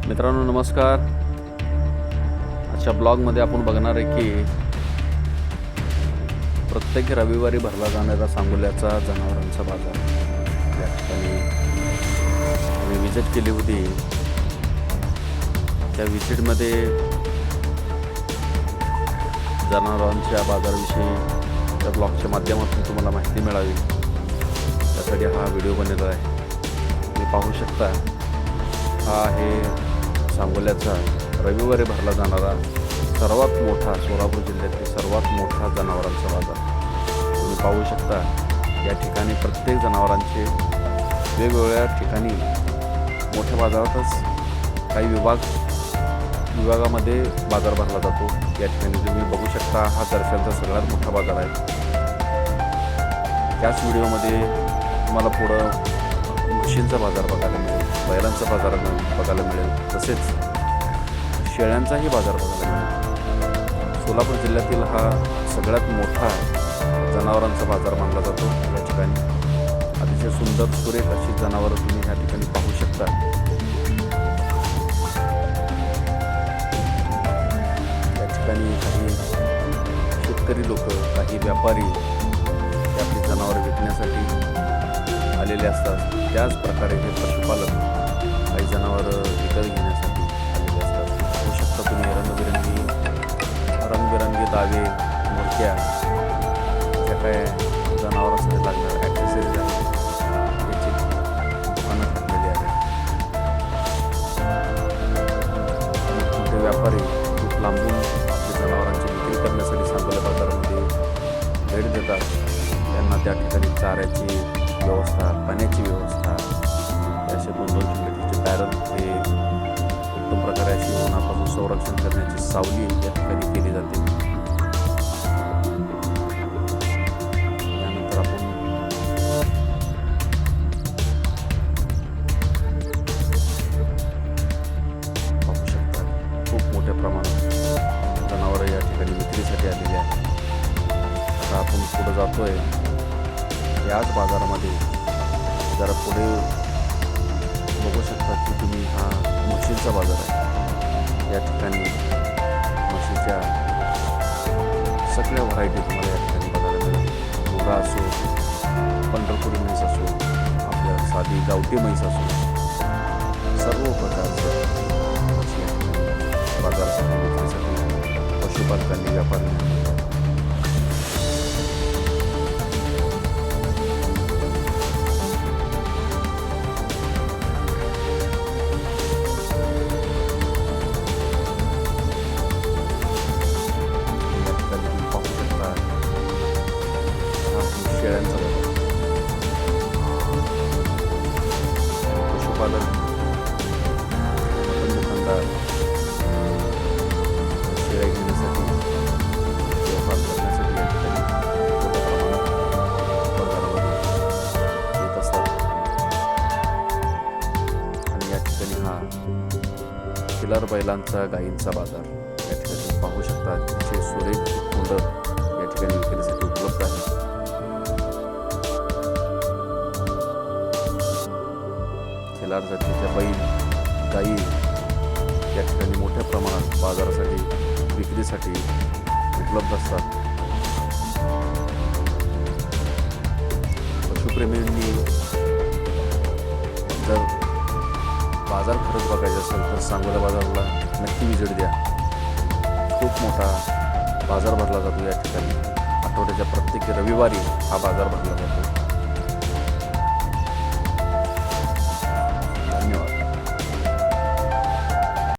मित्रांनो नमस्कार. आजच्या ब्लॉगमध्ये आपण बघणार आहे की प्रत्येक रविवारी भरला जाणारा सांगोल्याचा जनावरांचा बाजार या ठिकाणी आम्ही विजिट केली होती. त्या विजिटमध्ये जनावरांच्या बाजाराविषयी त्या ब्लॉगच्या माध्यमातून तुम्हाला माहिती मिळावी त्यासाठी हा व्हिडिओ बनवला आहे. तुम्ही पाहू शकता हा आहे सांगोल्याचा रविवारी भरला जाणारा सर्वात मोठा सोलापूर जिल्ह्यातील सर्वात मोठा जनावरांचा बाजार. तुम्ही पाहू शकता या ठिकाणी प्रत्येक जनावरांचे वेगवेगळ्या ठिकाणी मोठ्या बाजारातच काही विभागामध्ये बाजार भरला जातो. या ठिकाणी तुम्ही बघू शकता हा दर्शनचा सगळ्यात मोठा बाजार आहे. त्याच व्हिडिओमध्ये तुम्हाला पुढं म्हशींचा बाजार बघायला मिळेल, बैलांचा बाजार बघायला मिळेल, तसेच शेळ्यांचाही बाजार बघायला मिळेल. सोलापूर जिल्ह्यातील हा सगळ्यात मोठा जनावरांचा बाजार मानला जातो. या ठिकाणी अतिशय सुंदर सुरेख अशी जनावरं तुम्ही या ठिकाणी पाहू शकता. या ठिकाणी काही शेतकरी लोक, काही व्यापारी हे आपली जनावरं विकण्यासाठी आलेले असतात. त्याच प्रकारे हे पशुपालक काही जनावरं विकत घेण्यासाठी आलेले असतात. पाहू शकता तुम्ही रंगबिरंगी दावे, मुरक्या, ज्या काय जनावरांसाठी लागणाऱ्या ॲक्सेसरीज आहेत याची दुकानं घातलेली आहेत. मोठमोठे व्यापारी खूप लांबून आपल्या जनावरांची विक्री करण्यासाठी सांगोला बाजारामध्ये भेट देतात. त्यांना त्या ठिकाणी चाऱ्याची व्यवस्था, पाण्याची व्यवस्था, असे 2-2 छोटे बॅरल हे उत्तम प्रकारे अशी उन्हापासून संरक्षण करण्याची सावली या ठिकाणी केली जाते. त्यानंतर आपण पाहू शकता खूप मोठ्या प्रमाणात जनावरं या ठिकाणी विक्रीसाठी आलेली आहेत. आता आपण पुढे जातोय. याच बाजारामध्ये जरा पुढे बघू शकता की तुम्ही हा म्हशींचा बाजार आहे. या ठिकाणी म्हशीच्या सगळ्या व्हरायटी तुम्हाला या ठिकाणी बघायला मिळेल. मुगा असो, पंढरपुरी म्हैस असो, आपल्या साधी गावठी म्हैस असो, सर्व प्रकारच्या म्हशी या ठिकाणी बाजारासाठी विक्रीसाठी पशुपालकांनी, व्यापाऱ्यांनी शेळ्यांचा बाजार. पशुपालन दुकानदार शेळ्या घेण्यासाठी व्यवहार करण्यासाठी या ठिकाणी मोठ्या प्रमाणात बाजारामध्ये येत असतात. आणि या ठिकाणी हा खिलार बैलांचा, गायींचा बाजार या ठिकाणी पाहू शकता. अतिशय सुरेख कुंड या ठिकाणी विक्रीसाठी उपलब्ध आहे. खिलार जातीच्या बैल, गायी या ठिकाणी मोठ्या प्रमाणात बाजारासाठी, विक्रीसाठी उपलब्ध असतात. पशुप्रेमींनी जर बाजार खरंच बघायचा असेल तर सांगोला बाजारला नक्की विजिट द्या. खूप मोठा बाजार भरला जातो या ठिकाणी. आठवड्याच्या प्रत्येक रविवारी हा बाजार भरला जातो.